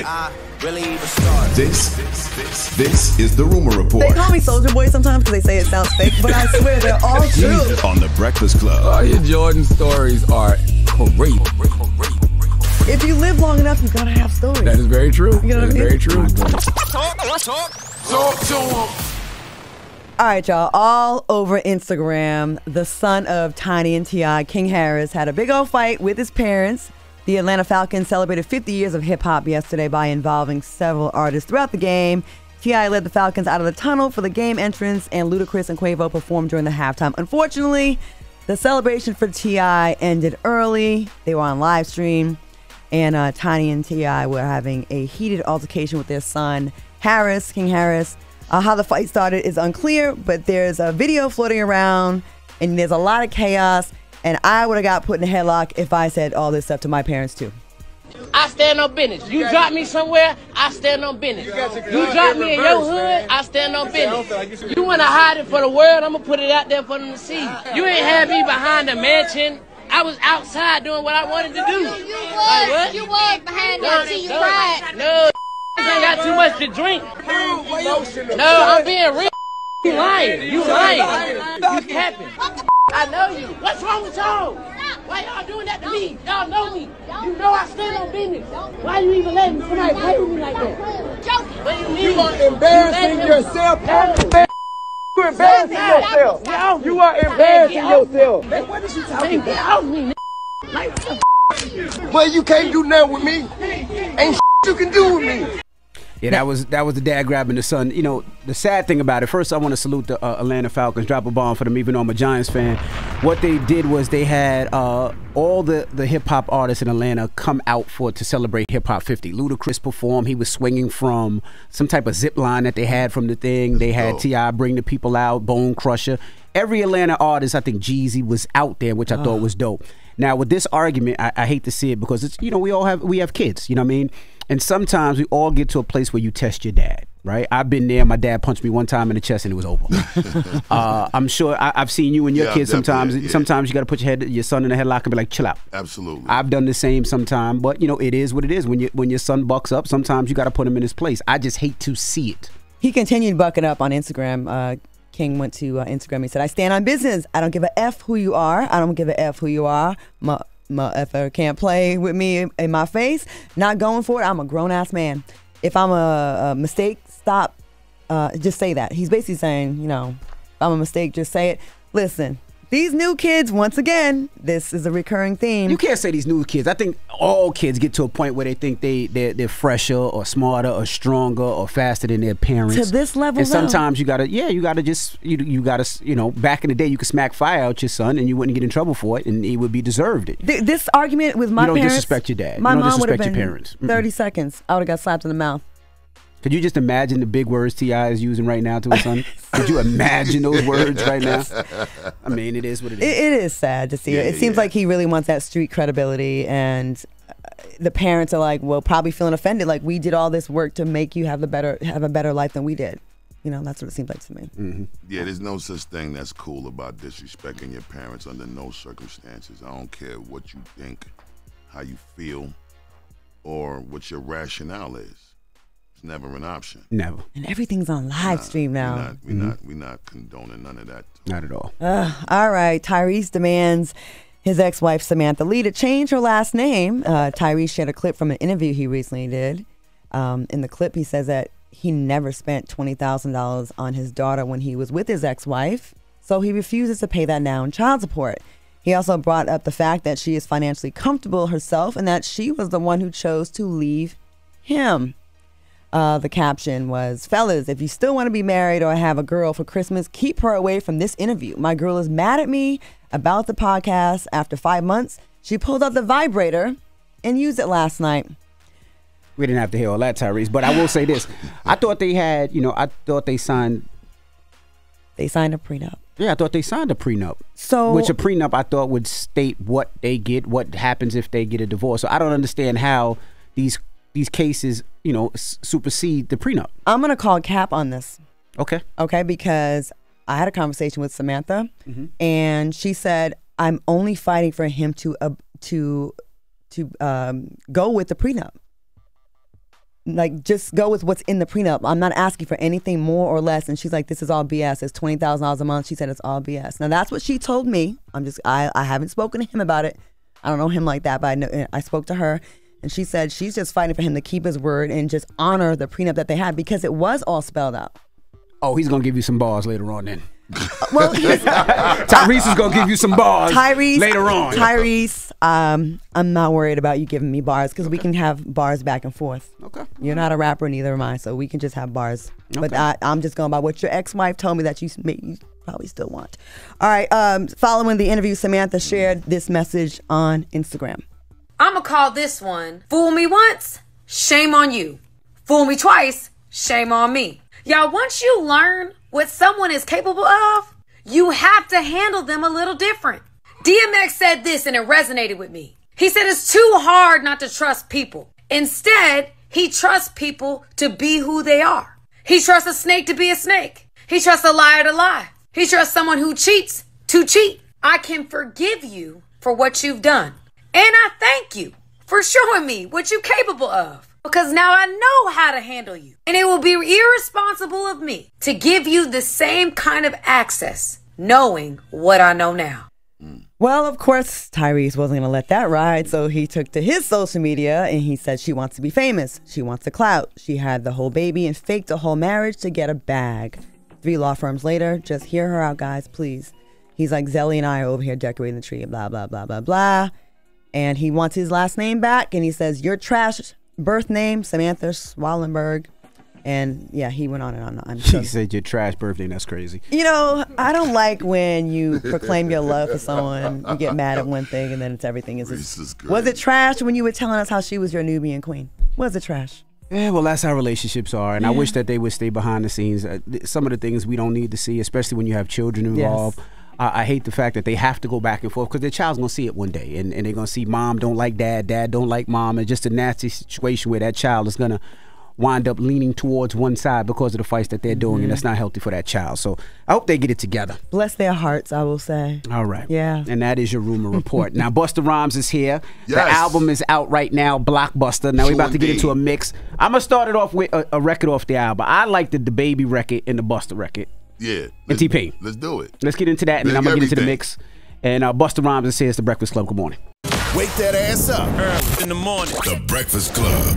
get it. This is the Rumor Report. They call me Soldier Boy sometimes because they say it sounds fake, but I swear they're all true. On the Breakfast Club. All your Jordan stories are great. If you live long enough, you're gonna have stories. That is very true. You know that is very true. Talk to him. All right, y'all. All over Instagram, the son of Tiny and T.I., King Harris, had a big old fight with his parents. The Atlanta Falcons celebrated 50 years of hip-hop yesterday by involving several artists throughout the game. T.I. led the Falcons out of the tunnel for the game entrance, and Ludacris and Quavo performed during the halftime. Unfortunately, the celebration for T.I. ended early. They were on live stream, and Tiny and T.I. were having a heated altercation with their son, Harris, King Harris. How the fight started is unclear, but there's a video floating around, and there's a lot of chaos. And I would have got put in a headlock if I said all this stuff to my parents, too. I stand on business. You drop me somewhere, I stand on business. You drop me in your hood, I stand on business. You want to hide it for the world, I'm going to put it out there for them to see. You ain't had me behind the mansion. I was outside doing what I wanted to do. You was behind that till you cried. No, ain't got too much to drink. No, I'm being real. You lying. You capping. I know you. What's wrong with y'all? Why y'all doing that to me? Y'all know me. You know I stand on business. Why you even letting somebody play with me like that? What do you mean? You are embarrassing yourself. You're embarrassing yourself. You are embarrassing yourself. Man, what is you talking Get off me, Well, you can't do nothing with me. Ain't you can do with me. Yeah, that was the dad grabbing the son. You know, the sad thing about it, first I want to salute the Atlanta Falcons, drop a bomb for them, even though I'm a Giants fan. What they did was they had all the hip-hop artists in Atlanta come out to celebrate Hip Hop 50. Ludacris performed. He was swinging from some type of zip line that they had from the thing. They had T.I. bring the people out, Bone Crusher. Every Atlanta artist, I think Jeezy was out there, which I thought was dope. Now, with this argument, I hate to see it because it's, you know, we have kids, you know what I mean? And sometimes we all get to a place where you test your dad, right? I've been there. My dad punched me one time in the chest and it was over. I'm sure I've seen you and your kids sometimes. Yeah. Sometimes you got to put your son in a headlock and be like, chill out. Absolutely. I've done the same sometime, but you know, it is what it is. When your son bucks up, sometimes you got to put him in his place. I just hate to see it. He continued bucking up on Instagram. King went to Instagram. He said, I stand on business. I don't give a F who you are. I don't give a F who you are. My effer can't play with me in my face. Not going for it. I'm a grown-ass man. If I'm a mistake, stop. Just say that. He's basically saying, you know, if I'm a mistake, just say it. Listen, these new kids, once again, this is a recurring theme. You can't say these new kids. I think all kids get to a point where they think they're fresher or smarter or stronger or faster than their parents. To this level, and sometimes you gotta just you know, back in the day you could smack fire out your son and you wouldn't get in trouble for it and he would be deserved it. This argument with my parents. You don't disrespect your dad. My you don't mom would have disrespect been your parents. 30 seconds. I would have got slapped in the mouth. Could you just imagine the big words T.I. is using right now to his son? Could you imagine those words right now? I mean, it is what it is. It is sad to see it. It seems like he really wants that street credibility, and the parents are like, well, probably feeling offended. Like, we did all this work to make you have a better life than we did. You know, that's what it seems like to me. Mm-hmm. Yeah, there's no such thing that's cool about disrespecting your parents under no circumstances. I don't care what you think, how you feel, or what your rationale is. It's never an option. Never. And everything's on live stream now. We're not condoning none of that. Not at all. All right. Tyrese demands his ex-wife Symantha Lee to change her last name. Tyrese shared a clip from an interview he recently did. In the clip, he says that he never spent $20,000 on his daughter when he was with his ex-wife, so he refuses to pay that now in child support. He also brought up the fact that she is financially comfortable herself and that she was the one who chose to leave him. The caption was, fellas, if you still want to be married or have a girl for Christmas, keep her away from this interview. My girl is mad at me about the podcast. After 5 months, she pulled out the vibrator and used it last night. We didn't have to hear all that, Tyrese, but I will say this. I thought they had, they signed. They signed a prenup. Yeah, I thought they signed a prenup. So, which a prenup I thought would state what they get, what happens if they get a divorce. So I don't understand how these cases, supersede the prenup. I'm going to call cap on this. Okay. Okay, because I had a conversation with Symantha, and she said, I'm only fighting for him to go with the prenup. like, just go with what's in the prenup. I'm not asking for anything more or less. And she's like, this is all BS. It's $20,000 a month. She said it's all BS. Now, that's what she told me. I haven't spoken to him about it. I don't know him like that, but I spoke to her. And she said she's just fighting for him to keep his word and just honor the prenup that they had because it was all spelled out. Oh, he's going to give you some bars later on then. Well, Tyrese is going to give you some bars later on. Tyrese, I'm not worried about you giving me bars because we can have bars back and forth. Okay. You're not a rapper, neither am I, so we can just have bars. Okay. But I'm just going by what your ex-wife told me that you probably still want. All right, following the interview, Symantha shared this message on Instagram. I'm going to call this one, fool me once, shame on you. Fool me twice, shame on me. Y'all, once you learn what someone is capable of, you have to handle them a little different. DMX said this and it resonated with me. He said it's too hard not to trust people. Instead, he trusts people to be who they are. He trusts a snake to be a snake. He trusts a liar to lie. He trusts someone who cheats to cheat. I can forgive you for what you've done. And I thank you for showing me what you're capable of. Because now I know how to handle you. And it will be irresponsible of me to give you the same kind of access, knowing what I know now. Well, of course, Tyrese wasn't going to let that ride. So he took to his social media and he said she wants to be famous. She wants a clout. She had the whole baby and faked a whole marriage to get a bag. 3 law firms later, just hear her out, guys, please. He's like, Zelly and I are over here decorating the tree, blah, blah, blah, blah, blah. And he wants his last name back. And he says, your trash birth name, Symantha Swallenberg. And yeah, he went on and on. She said your trash birthday. That's crazy. You know, I don't like when you proclaim your love for someone, you get mad at one thing and then it's everything. Was it trash when you were telling us how she was your Nubian queen? Was it trash? Yeah, well, that's how relationships are. And I wish that they would stay behind the scenes. Some of the things we don't need to see, especially when you have children involved. Yes. I hate the fact that they have to go back and forth because their child's going to see it one day. And they're going to see mom don't like dad, dad don't like mom. And just a nasty situation where that child is going to wind up leaning towards one side because of the fights that they're doing. And that's not healthy for that child. So I hope they get it together. Bless their hearts, I will say. All right. Yeah. And that is your rumor report. Now, Busta Rhymes is here. Yes. The album is out right now, Blockbuster. Now we're about to get into a mix. I'm going to start it off with a record off the album. I like the Baby record and the Busta record. Yeah. And T-Pain. Let's do it. Let's get into that, and then I'm going to get into the mix. And Busta Rhymes is here. It's The Breakfast Club. Good morning. Wake that ass up. Early in the morning. The Breakfast Club.